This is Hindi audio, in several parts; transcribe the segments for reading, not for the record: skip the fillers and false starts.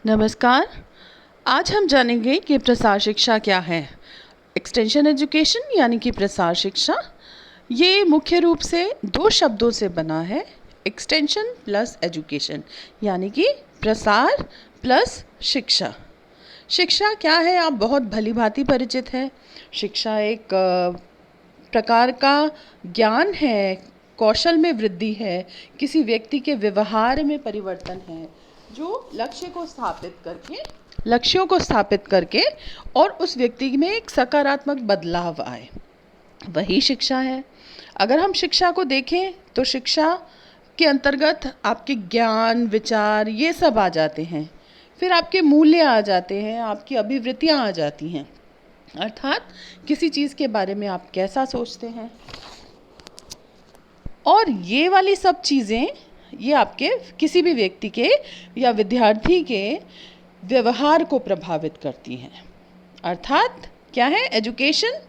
नमस्कार। आज हम जानेंगे कि प्रसार शिक्षा क्या है। एक्सटेंशन एजुकेशन यानी कि प्रसार शिक्षा, ये मुख्य रूप से दो शब्दों से बना है। एक्सटेंशन प्लस एजुकेशन यानी कि प्रसार प्लस शिक्षा। शिक्षा क्या है, आप बहुत भली भांति परिचित है। शिक्षा एक प्रकार का ज्ञान है, कौशल में वृद्धि है, किसी व्यक्ति के व्यवहार में परिवर्तन है, जो लक्ष्यों को स्थापित करके और उस व्यक्ति में एक सकारात्मक बदलाव आए, वही शिक्षा है। अगर हम शिक्षा को देखें तो शिक्षा के अंतर्गत आपके ज्ञान, विचार ये सब आ जाते हैं, फिर आपके मूल्य आ जाते हैं, आपकी अभिवृत्तियाँ आ जाती हैं, अर्थात किसी चीज़ के बारे में आप कैसा सोचते हैं। और ये वाली सब चीज़ें ये आपके किसी भी व्यक्ति के या विद्यार्थी के व्यवहार को प्रभावित करती हैं। अर्थात क्या है, education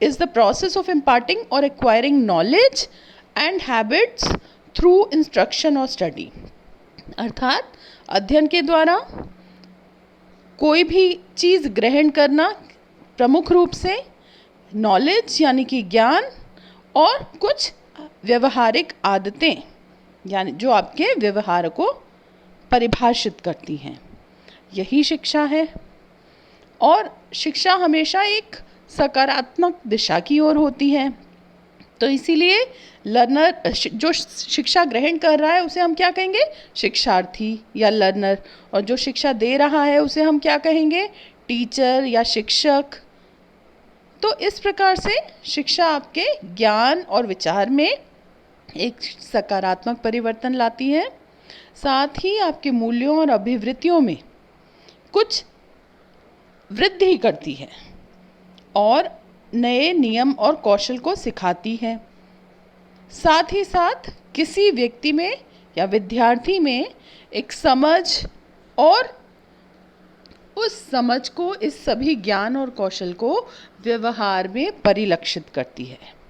is the process of imparting और acquiring knowledge and habits through instruction और स्टडी। अर्थात अध्ययन के द्वारा कोई भी चीज़ ग्रहण करना, प्रमुख रूप से नॉलेज यानी कि ज्ञान, और कुछ व्यवहारिक आदतें यानी जो आपके व्यवहार को परिभाषित करती हैं, यही शिक्षा है। और शिक्षा हमेशा एक सकारात्मक दिशा की ओर होती है। तो इसीलिए लर्नर, जो शिक्षा ग्रहण कर रहा है उसे हम क्या कहेंगे, शिक्षार्थी या लर्नर, और जो शिक्षा दे रहा है उसे हम क्या कहेंगे, टीचर या शिक्षक। तो इस प्रकार से शिक्षा आपके ज्ञान और विचार में एक सकारात्मक परिवर्तन लाती है, साथ ही आपके मूल्यों और अभिवृत्तियों में कुछ वृद्धि करती है और नए नियम और कौशल को सिखाती है। साथ ही साथ किसी व्यक्ति में या विद्यार्थी में एक समझ, और उस समझ को, इस सभी ज्ञान और कौशल को व्यवहार में परिलक्षित करती है।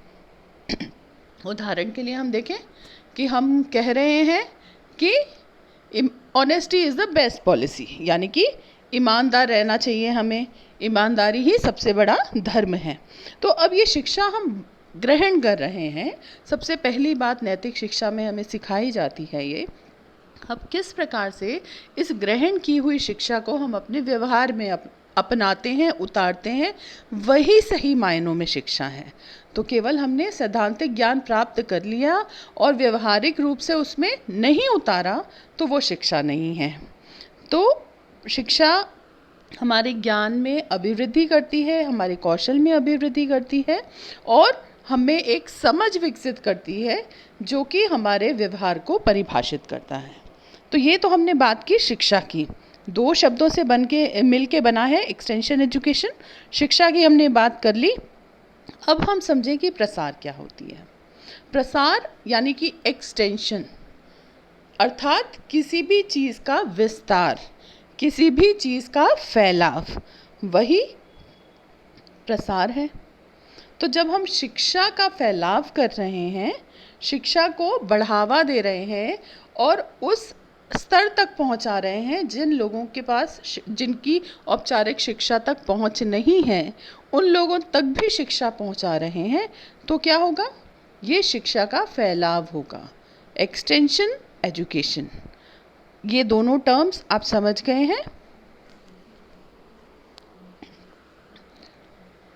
उदाहरण के लिए हम देखें कि हम कह रहे हैं कि honesty is the best policy, यानी कि ईमानदार रहना चाहिए हमें, ईमानदारी ही सबसे बड़ा धर्म है। तो अब ये शिक्षा हम ग्रहण कर रहे हैं, सबसे पहली बात नैतिक शिक्षा में हमें सिखाई जाती है ये। अब किस प्रकार से इस ग्रहण की हुई शिक्षा को हम अपने व्यवहार में अपनाते हैं, उतारते हैं, वही सही मायनों में शिक्षा है। तो केवल हमने सैद्धांतिक ज्ञान प्राप्त कर लिया और व्यवहारिक रूप से उसमें नहीं उतारा तो वो शिक्षा नहीं है। तो शिक्षा हमारे ज्ञान में अभिवृद्धि करती है, हमारे कौशल में अभिवृद्धि करती है, और हमें एक समझ विकसित करती है जो कि हमारे व्यवहार को परिभाषित करता है। तो ये तो हमने बात की शिक्षा की, दो शब्दों से मिल के बना है एक्सटेंशन एजुकेशन। शिक्षा की हमने बात कर ली। अब हम समझें कि प्रसार क्या होती है। प्रसार यानी कि एक्सटेंशन, अर्थात किसी भी चीज़ का विस्तार, किसी भी चीज़ का फैलाव, वही प्रसार है। तो जब हम शिक्षा का फैलाव कर रहे हैं, शिक्षा को बढ़ावा दे रहे हैं और उस स्तर तक पहुंचा रहे हैं जिन लोगों के पास, जिनकी औपचारिक शिक्षा तक पहुंच नहीं है, उन लोगों तक भी शिक्षा पहुंचा रहे हैं, तो क्या होगा, ये शिक्षा का फैलाव होगा। एक्सटेंशन, एजुकेशन, ये दोनों टर्म्स आप समझ गए हैं।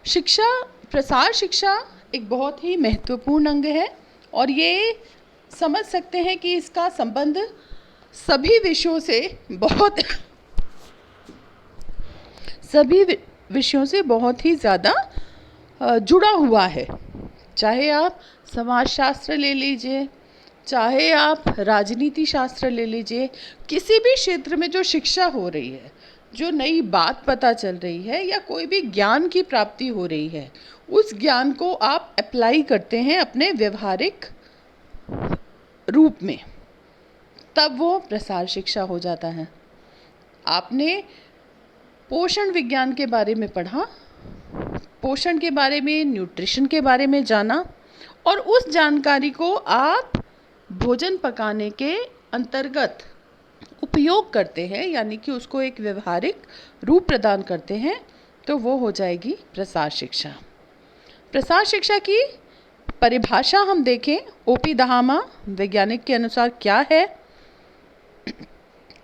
शिक्षा, प्रसार शिक्षा एक बहुत ही महत्वपूर्ण अंग है, और ये समझ सकते हैं कि इसका संबंध सभी विषयों से बहुत ही ज़्यादा जुड़ा हुआ है। चाहे आप समाजशास्त्र ले लीजिए, चाहे आप राजनीति शास्त्र ले लीजिए, किसी भी क्षेत्र में जो शिक्षा हो रही है, जो नई बात पता चल रही है, या कोई भी ज्ञान की प्राप्ति हो रही है, उस ज्ञान को आप अप्लाई करते हैं अपने व्यवहारिक रूप में, तब वो प्रसार शिक्षा हो जाता है। आपने पोषण विज्ञान के बारे में पढ़ा, पोषण के बारे में, न्यूट्रिशन के बारे में जाना, और उस जानकारी को आप भोजन पकाने के अंतर्गत उपयोग करते हैं, यानी कि उसको एक व्यवहारिक रूप प्रदान करते हैं, तो वो हो जाएगी प्रसार शिक्षा। प्रसार शिक्षा की परिभाषा हम देखें, ओपी दहामा वैज्ञानिक के अनुसार क्या है?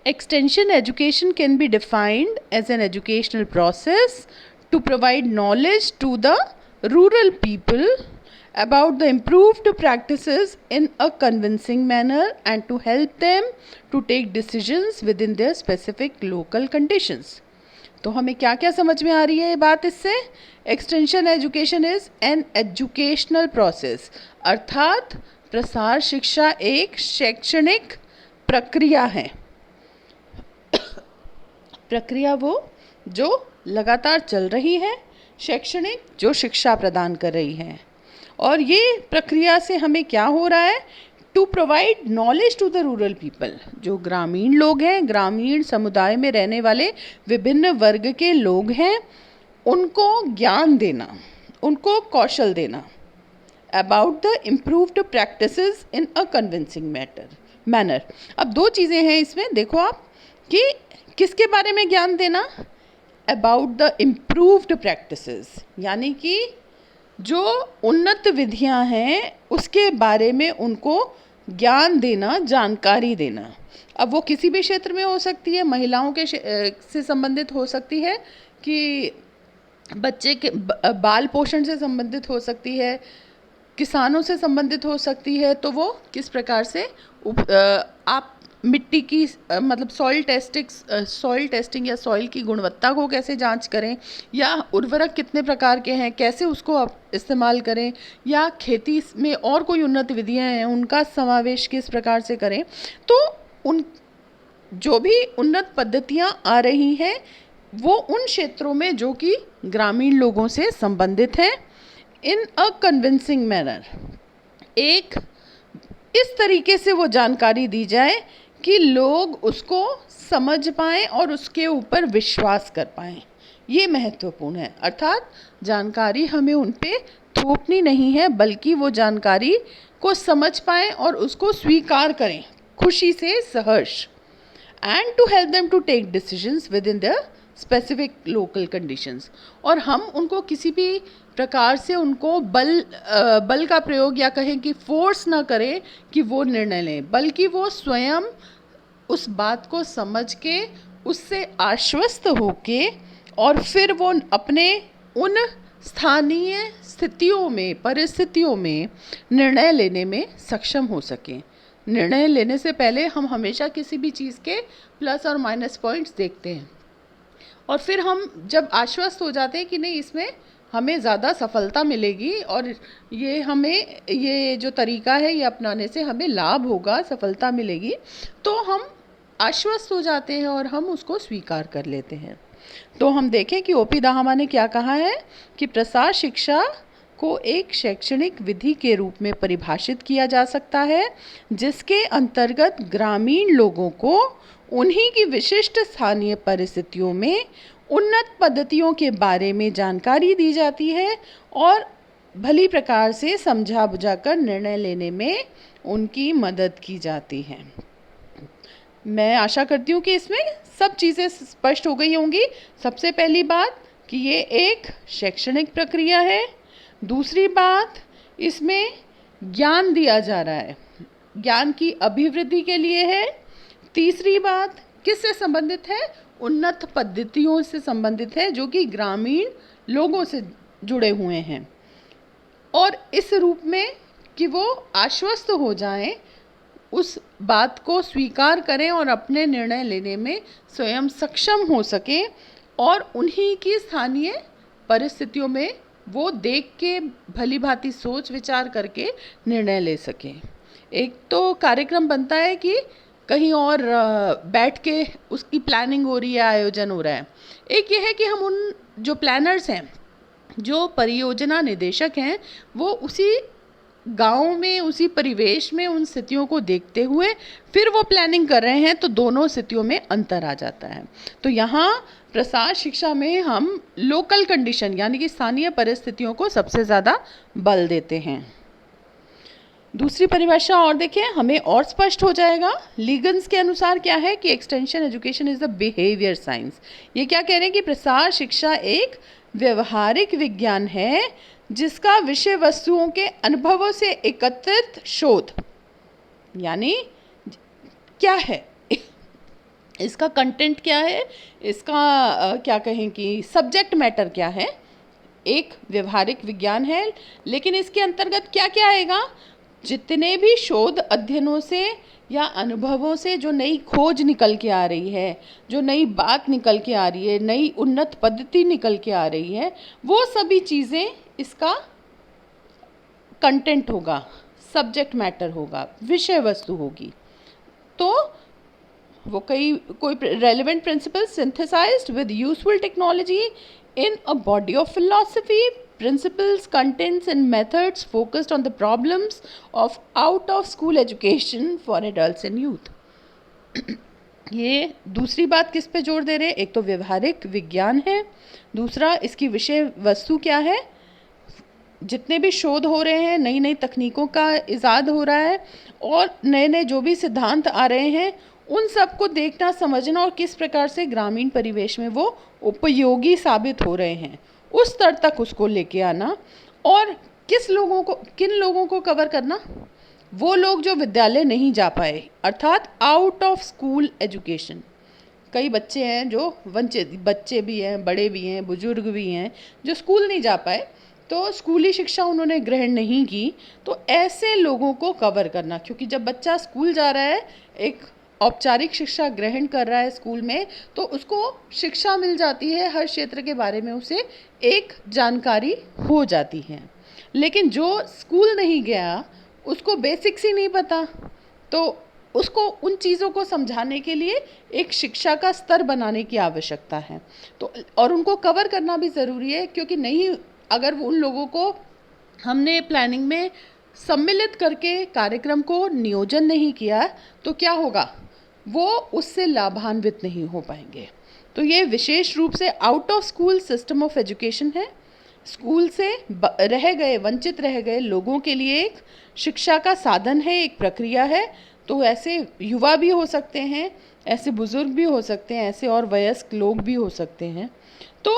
Extension education can be defined as an educational process to provide knowledge to the rural people about the improved practices in a convincing manner and to help them to take decisions within their specific local conditions. तो हमें क्या क्या समझ में आ रही है ये बात इससे? Extension education is an educational process, अर्थात प्रसार शिक्षा एक शैक्षणिक प्रक्रिया है। प्रक्रिया वो जो लगातार चल रही है, शैक्षणिक जो शिक्षा प्रदान कर रही है। और ये प्रक्रिया से हमें क्या हो रहा है? To provide knowledge to the rural people, जो ग्रामीण लोग हैं, ग्रामीण समुदाय में रहने वाले विभिन्न वर्ग के लोग हैं, उनको ज्ञान देना, उनको कौशल देना, about the improved practices in a convincing manner. अब दो चीज़ें हैं इसमें, देखो आप, कि किसके बारे में ज्ञान देना? अबाउट द इम्प्रूव्ड प्रैक्टिसेस, यानी कि जो उन्नत विधियां हैं उसके बारे में उनको ज्ञान देना, जानकारी देना। अब वो किसी भी क्षेत्र में हो सकती है, महिलाओं के से संबंधित हो सकती है, कि बच्चे के बाल पोषण से संबंधित हो सकती है, किसानों से संबंधित हो सकती है। तो वो किस प्रकार से आप मिट्टी की मतलब सॉइल टेस्टिंग या सॉइल की गुणवत्ता को कैसे जांच करें, या उर्वरक कितने प्रकार के हैं, कैसे उसको आप इस्तेमाल करें, या खेती में और कोई उन्नत विधियां हैं उनका समावेश किस प्रकार से करें। तो उन जो भी उन्नत पद्धतियां आ रही हैं वो उन क्षेत्रों में जो कि ग्रामीण लोगों से संबंधित हैं, इन अ कन्विंसिंग मैनर, एक इस तरीके से वो जानकारी दी जाए कि लोग उसको समझ पाएँ और उसके ऊपर विश्वास कर पाएँ। ये महत्वपूर्ण है, अर्थात जानकारी हमें उन पे थोपनी नहीं है, बल्कि वो जानकारी को समझ पाएँ और उसको स्वीकार करें खुशी से, सहर्ष। And to help them to take decisions within the specific local conditions. और हम उनको किसी भी प्रकार से उनको बल का प्रयोग या कहें कि फोर्स ना करें कि वो निर्णय लें, बल्कि वो स्वयं उस बात को समझ के, उससे आश्वस्त होके, और फिर वो अपने उन स्थानीय स्थितियों में, परिस्थितियों में निर्णय लेने में सक्षम हो सकें। निर्णय लेने से पहले हम हमेशा किसी भी चीज़ के प्लस और माइनस पॉइंट्स देखते हैं, और फिर हम जब आश्वस्त हो जाते हैं कि नहीं, इसमें हमें ज़्यादा सफलता मिलेगी और ये जो तरीका है ये अपनाने से हमें लाभ होगा, सफलता मिलेगी, तो हम आश्वस्त हो जाते हैं और हम उसको स्वीकार कर लेते हैं। तो हम देखें कि ओपी दहामा ने क्या कहा है कि प्रसार शिक्षा को एक शैक्षणिक विधि के रूप में परिभाषित किया जा सकता है, जिसके अंतर्गत ग्रामीण लोगों को उन्हीं की विशिष्ट स्थानीय परिस्थितियों में उन्नत पद्धतियों के बारे में जानकारी दी जाती है और भली प्रकार से समझा बुझाकर निर्णय लेने में उनकी मदद की जाती है। मैं आशा करती हूँ कि इसमें सब चीज़ें स्पष्ट हो गई होंगी। सबसे पहली बात कि ये एक शैक्षणिक प्रक्रिया है। दूसरी बात, इसमें ज्ञान दिया जा रहा है, ज्ञान की अभिवृद्धि के लिए है। तीसरी बात किससे संबंधित है? उन्नत पद्धतियों से संबंधित है, जो कि ग्रामीण लोगों से जुड़े हुए हैं, और इस रूप में कि वो आश्वस्त हो जाएं, उस बात को स्वीकार करें और अपने निर्णय लेने में स्वयं सक्षम हो सकें, और उन्हीं की स्थानीय परिस्थितियों में वो देख के भली भांति सोच विचार करके निर्णय ले सकें। एक तो कार्यक्रम बनता है कि कहीं और बैठ के उसकी प्लानिंग हो रही है, आयोजन हो रहा है। एक ये है कि हम उन जो प्लानर्स हैं, जो परियोजना निदेशक हैं, वो उसी गांव में, उसी परिवेश में उन स्थितियों को देखते हुए फिर वो प्लानिंग कर रहे हैं, तो दोनों स्थितियों में अंतर आ जाता है। तो यहाँ प्रसार शिक्षा में हम लोकल कंडीशन यानी कि स्थानीय परिस्थितियों को सबसे ज़्यादा बल देते हैं। दूसरी परिभाषा और देखें, हमें और स्पष्ट हो जाएगा। लीगन्स के अनुसार क्या है कि extension education is the behaviour science. ये क्या कह रहे हैं कि प्रसार शिक्षा एक व्यवहारिक विज्ञान है जिसका विषय वस्तुओं के अनुभवों से एकत्रित शोध, यानी क्या है इसका कंटेंट क्या है, इसका क्या कहें कि सब्जेक्ट मैटर क्या है, एक व्यवहारिक विज्ञान है। लेकिन इसके अंतर्गत क्या क्या आएगा, जितने भी शोध अध्ययनों से या अनुभवों से जो नई खोज निकल के आ रही है, जो नई बात निकल के आ रही है, नई उन्नत पद्धति निकल के आ रही है, वो सभी चीज़ें इसका कंटेंट होगा, सब्जेक्ट मैटर होगा, विषय वस्तु होगी। तो वो कोई relevant principle synthesised with useful technology in a body of philosophy, principles, contents and methods focused on the problems of out of school education for adults and youth. ये दूसरी बात किस पे जोर दे रहे हैं, एक तो व्यवहारिक विज्ञान है, दूसरा इसकी विषय वस्तु क्या है, जितने भी शोध हो रहे हैं, नई नई तकनीकों का इजाद हो रहा है और नए नए जो भी सिद्धांत आ रहे हैं, उन सबको देखना समझना और किस प्रकार से ग्रामीण परिवेश में वो उपयोगी साबित हो रहे हैं, उस स्तर तक उसको लेके आना। और किन लोगों को कवर करना, वो लोग जो विद्यालय नहीं जा पाए, अर्थात आउट ऑफ स्कूल एजुकेशन। कई बच्चे हैं जो वंचित, बच्चे भी हैं, बड़े भी हैं, बुजुर्ग भी हैं, जो स्कूल नहीं जा पाए, तो स्कूली शिक्षा उन्होंने ग्रहण नहीं की, तो ऐसे लोगों को कवर करना। क्योंकि जब बच्चा स्कूल जा रहा है, एक औपचारिक शिक्षा ग्रहण कर रहा है स्कूल में, तो उसको शिक्षा मिल जाती है, हर क्षेत्र के बारे में उसे एक जानकारी हो जाती है। लेकिन जो स्कूल नहीं गया, उसको बेसिक्स ही नहीं पता, तो उसको उन चीज़ों को समझाने के लिए एक शिक्षा का स्तर बनाने की आवश्यकता है। तो और उनको कवर करना भी ज़रूरी है, क्योंकि नहीं, अगर उन लोगों को हमने प्लानिंग में सम्मिलित करके कार्यक्रम को नियोजन नहीं किया, तो क्या होगा, वो उससे लाभान्वित नहीं हो पाएंगे। तो ये विशेष रूप से out of school system of education है, स्कूल से वंचित रह गए लोगों के लिए एक शिक्षा का साधन है, एक प्रक्रिया है। तो ऐसे युवा भी हो सकते हैं, ऐसे बुजुर्ग भी हो सकते हैं, ऐसे और वयस्क लोग भी हो सकते हैं। तो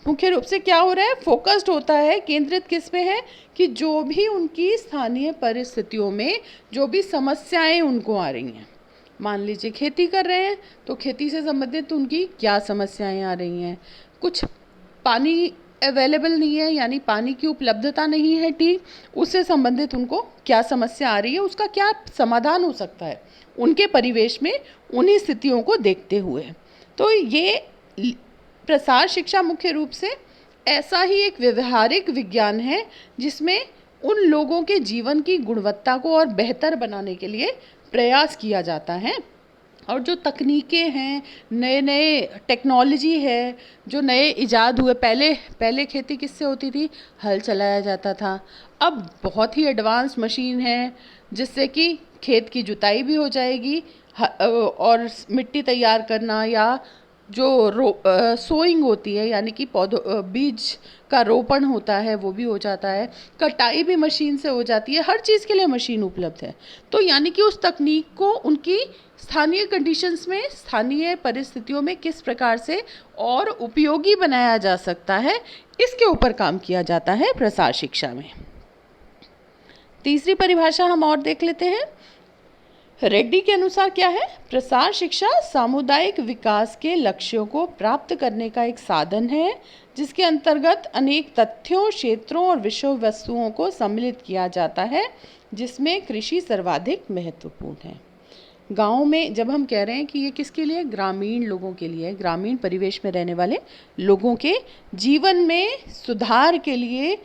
मुख्य रूप से क्या हो रहा है, फोकस्ड होता है, केंद्रित किस पे है कि जो भी उनकी स्थानीय परिस्थितियों में जो भी समस्याएं उनको आ रही हैं, मान लीजिए खेती कर रहे हैं, तो खेती से संबंधित उनकी क्या समस्याएं आ रही हैं, कुछ पानी अवेलेबल नहीं है, यानी पानी की उपलब्धता नहीं है ठीक, उससे संबंधित उनको क्या समस्या आ रही है, उसका क्या समाधान हो सकता है उनके परिवेश में, उन्हीं स्थितियों को देखते हुए। तो ये प्रसार शिक्षा मुख्य रूप से ऐसा ही एक व्यवहारिक विज्ञान है जिसमें उन लोगों के जीवन की गुणवत्ता को और बेहतर बनाने के लिए प्रयास किया जाता है। और जो तकनीकें हैं, नए नए टेक्नोलॉजी है, जो नए इजाद हुए, पहले खेती किससे होती थी, हल चलाया जाता था। अब बहुत ही एडवांस मशीन है जिससे कि खेत की जुताई भी हो जाएगी और मिट्टी तैयार करना या जो सोइंग होती है, यानी कि बीज का रोपण होता है, वो भी हो जाता है, कटाई भी मशीन से हो जाती है, हर चीज़ के लिए मशीन उपलब्ध है। तो यानी कि उस तकनीक को उनकी स्थानीय कंडीशंस में, स्थानीय परिस्थितियों में किस प्रकार से और उपयोगी बनाया जा सकता है, इसके ऊपर काम किया जाता है प्रसार शिक्षा में। तीसरी परिभाषा हम और देख लेते हैं। रेड्डी के अनुसार क्या है, प्रसार शिक्षा सामुदायिक विकास के लक्ष्यों को प्राप्त करने का एक साधन है जिसके अंतर्गत अनेक तथ्यों, क्षेत्रों और विषय वस्तुओं को सम्मिलित किया जाता है, जिसमें कृषि सर्वाधिक महत्वपूर्ण है। गाँव में जब हम कह रहे हैं कि ये किसके लिए, ग्रामीण लोगों के लिए, ग्रामीण परिवेश में रहने वाले लोगों के जीवन में सुधार के लिए,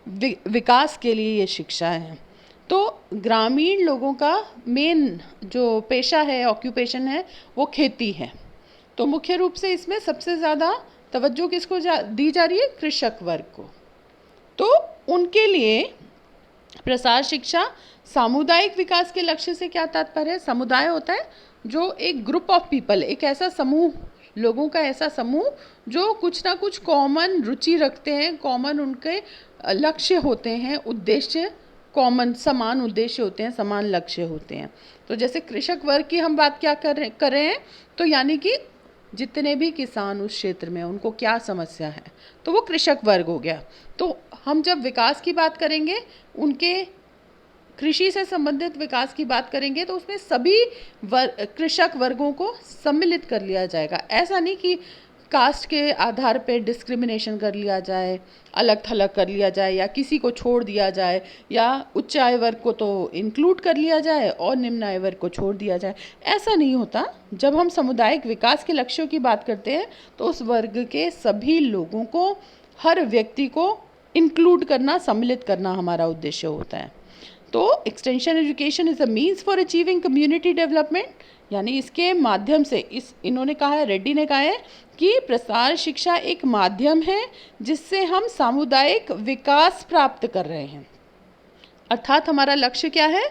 विकास के लिए ये शिक्षा है। तो ग्रामीण लोगों का मेन जो पेशा है, ऑक्यूपेशन है, वो खेती है। तो मुख्य रूप से इसमें सबसे ज़्यादा तवज्जो किसको दी जा रही है, कृषक वर्ग को। तो उनके लिए प्रसार शिक्षा सामुदायिक विकास के लक्ष्य से क्या तात्पर्य है, समुदाय होता है जो एक ग्रुप ऑफ पीपल, एक ऐसा समूह, लोगों का ऐसा समूह जो कुछ ना कुछ कॉमन रुचि रखते हैं, कॉमन उनके लक्ष्य होते हैं, उद्देश्य कॉमन समान उद्देश्य होते हैं, समान लक्ष्य होते हैं। तो जैसे कृषक वर्ग की हम बात क्या कर रहे हैं, तो यानी कि जितने भी किसान उस क्षेत्र में उनको क्या समस्या है, तो वो कृषक वर्ग हो गया। तो हम जब विकास की बात करेंगे, उनके कृषि से संबंधित विकास की बात करेंगे, तो उसमें सभी कृषक वर्गों को सम्मिलित कर लिया जाएगा। ऐसा नहीं कि कास्ट के आधार पे डिस्क्रिमिनेशन कर लिया जाए, अलग थलग कर लिया जाए, या किसी को छोड़ दिया जाए, या उच्च आय वर्ग को तो इंक्लूड कर लिया जाए और निम्न आय वर्ग को छोड़ दिया जाए। ऐसा नहीं होता। जब हम सामुदायिक विकास के लक्ष्यों की बात करते हैं, तो उस वर्ग के सभी लोगों को, हर व्यक्ति को इंक्लूड करना, सम्मिलित करना हमारा उद्देश्य होता है। तो extension education is a means for achieving community development, यानी इसके माध्यम से, इन्होंने कहा है, रेड्डी ने कहा है कि प्रसार शिक्षा एक माध्यम है जिससे हम सामुदायिक विकास प्राप्त कर रहे हैं। अर्थात हमारा लक्ष्य क्या है?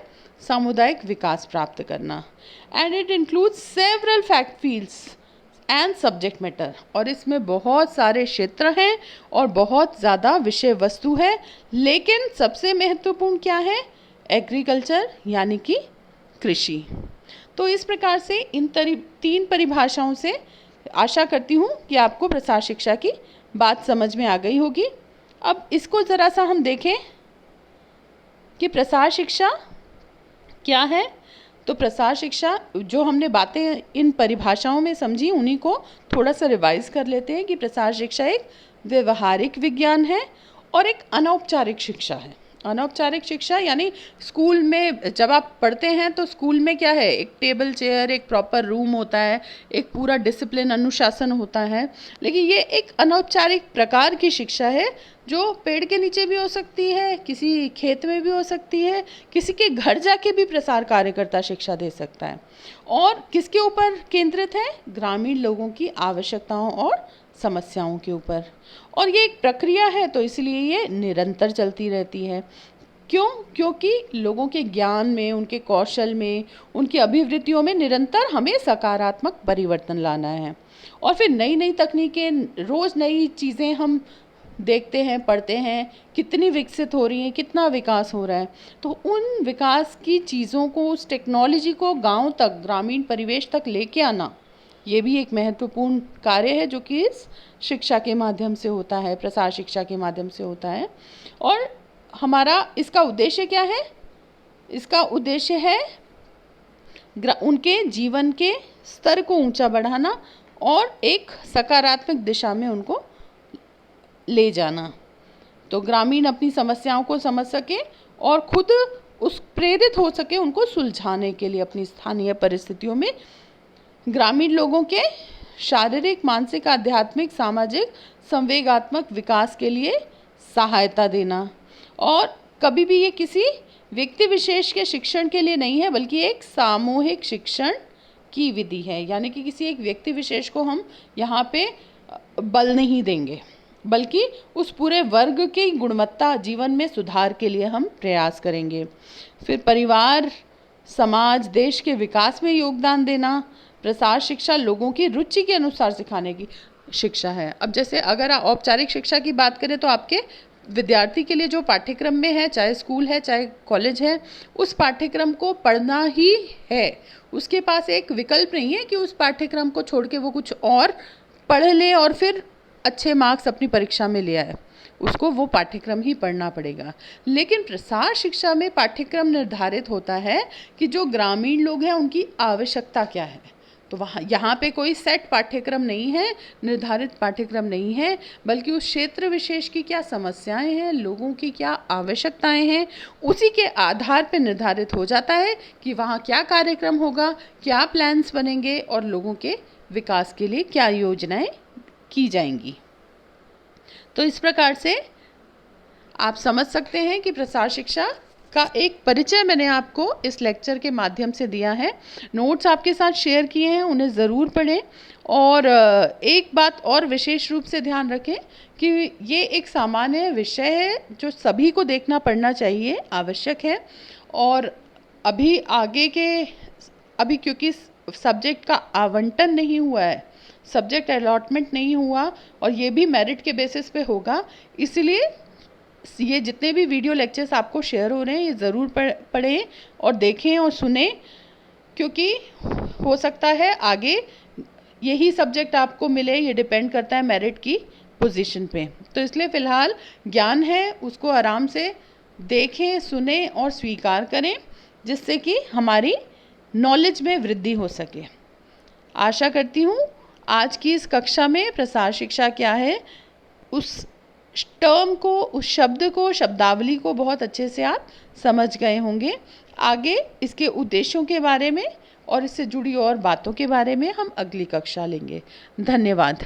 सामुदायिक विकास प्राप्त करना। And it includes several fact fields and subject matter, और इसमें बहुत सारे क्षेत्र हैं और बहुत ज़्यादा विषय वस्तु है। लेकिन सबसे महत्वपूर्ण क्या है? एग्रीकल्चर, यानी कि कृषि। तो इस प्रकार से इन 3 परिभाषाओं से आशा करती हूँ कि आपको प्रसार शिक्षा की बात समझ में आ गई होगी। अब इसको ज़रा सा हम देखें कि प्रसार शिक्षा क्या है। तो प्रसार शिक्षा, जो हमने बातें इन परिभाषाओं में समझी, उन्हीं को थोड़ा सा रिवाइज कर लेते हैं कि प्रसार शिक्षा एक व्यवहारिक विज्ञान है और एक अनौपचारिक शिक्षा है। अनौपचारिक शिक्षा यानी स्कूल में जब आप पढ़ते हैं, तो स्कूल में क्या है? एक टेबल चेयर, एक प्रॉपर रूम होता है, एक पूरा डिसिप्लिन, अनुशासन होता है। लेकिन ये एक अनौपचारिक प्रकार की शिक्षा है, जो पेड़ के नीचे भी हो सकती है, किसी खेत में भी हो सकती है, किसी के घर जाके भी प्रसार कार्यकर्ता शिक्षा दे सकता है। और किसके ऊपर केंद्रित है? ग्रामीण लोगों की आवश्यकताओं और समस्याओं के ऊपर। और ये एक प्रक्रिया है, तो इसलिए ये निरंतर चलती रहती है। क्यों? क्योंकि लोगों के ज्ञान में, उनके कौशल में, उनकी अभिवृत्तियों में निरंतर हमें सकारात्मक परिवर्तन लाना है। और फिर नई नई तकनीकें, रोज़ नई चीज़ें हम देखते हैं, पढ़ते हैं, कितनी विकसित हो रही हैं, कितना विकास हो रहा है। तो उन विकास की चीज़ों को, उस टेक्नोलॉजी को गांव तक, ग्रामीण परिवेश तक लेके आना, ये भी एक महत्वपूर्ण कार्य है, जो कि इस शिक्षा के माध्यम से होता है, प्रसार शिक्षा के माध्यम से होता है। और हमारा इसका उद्देश्य क्या है? इसका उद्देश्य है उनके जीवन के स्तर को ऊंचा बढ़ाना और एक सकारात्मक दिशा में उनको ले जाना। तो ग्रामीण अपनी समस्याओं को समझ सके और खुद उस प्रेरित हो सके उनको सुलझाने के लिए अपनी स्थानीय परिस्थितियों में। ग्रामीण लोगों के शारीरिक, मानसिक, आध्यात्मिक, सामाजिक, संवेगात्मक विकास के लिए सहायता देना। और कभी भी ये किसी व्यक्ति विशेष के शिक्षण के लिए नहीं है, बल्कि एक सामूहिक शिक्षण की विधि है। यानी कि किसी एक व्यक्ति विशेष को हम यहाँ पे बल नहीं देंगे, बल्कि उस पूरे वर्ग की गुणवत्ता, जीवन में सुधार के लिए हम प्रयास करेंगे। फिर परिवार, समाज, देश के विकास में योगदान देना। प्रसार शिक्षा लोगों की रुचि के अनुसार सिखाने की शिक्षा है। अब जैसे अगर आप औपचारिक शिक्षा की बात करें, तो आपके विद्यार्थी के लिए जो पाठ्यक्रम में है, चाहे स्कूल है चाहे कॉलेज है, उस पाठ्यक्रम को पढ़ना ही है। उसके पास एक विकल्प नहीं है कि उस पाठ्यक्रम को छोड़ के वो कुछ और पढ़ ले और फिर अच्छे मार्क्स अपनी परीक्षा में ले आए। उसको वो पाठ्यक्रम ही पढ़ना पड़ेगा। लेकिन प्रसार शिक्षा में पाठ्यक्रम निर्धारित होता है कि जो ग्रामीण लोग हैं उनकी आवश्यकता क्या है। तो वहाँ यहाँ पे कोई सेट पाठ्यक्रम नहीं है, निर्धारित पाठ्यक्रम नहीं है, बल्कि उस क्षेत्र विशेष की क्या समस्याएं हैं, लोगों की क्या आवश्यकताएं हैं, उसी के आधार पर निर्धारित हो जाता है कि वहाँ क्या कार्यक्रम होगा, क्या प्लान्स बनेंगे और लोगों के विकास के लिए क्या योजनाएं की जाएंगी। तो इस प्रकार से आप समझ सकते हैं कि प्रसार शिक्षा का एक परिचय मैंने आपको इस लेक्चर के माध्यम से दिया है। नोट्स आपके साथ शेयर किए हैं, उन्हें ज़रूर पढ़ें। और एक बात और विशेष रूप से ध्यान रखें कि ये एक सामान्य विषय है जो सभी को देखना पड़ना चाहिए, आवश्यक है। और अभी क्योंकि सब्जेक्ट का आवंटन नहीं हुआ है, सब्जेक्ट अलॉटमेंट नहीं हुआ, और ये भी मेरिट के बेसिस पे होगा, इसलिए ये जितने भी वीडियो लेक्चर्स आपको शेयर हो रहे हैं ये ज़रूर पढ़ें और देखें और सुने, क्योंकि हो सकता है आगे यही सब्जेक्ट आपको मिले। ये डिपेंड करता है मेरिट की पोजीशन पे। तो इसलिए फ़िलहाल ज्ञान है उसको आराम से देखें, सुने और स्वीकार करें, जिससे कि हमारी नॉलेज में वृद्धि हो सके। आशा करती हूँ आज की इस कक्षा में प्रसार शिक्षा क्या है उस टर्म को, उस शब्द को, शब्दावली को बहुत अच्छे से आप समझ गए होंगे। आगे इसके उद्देश्यों के बारे में और इससे जुड़ी और बातों के बारे में हम अगली कक्षा लेंगे। धन्यवाद।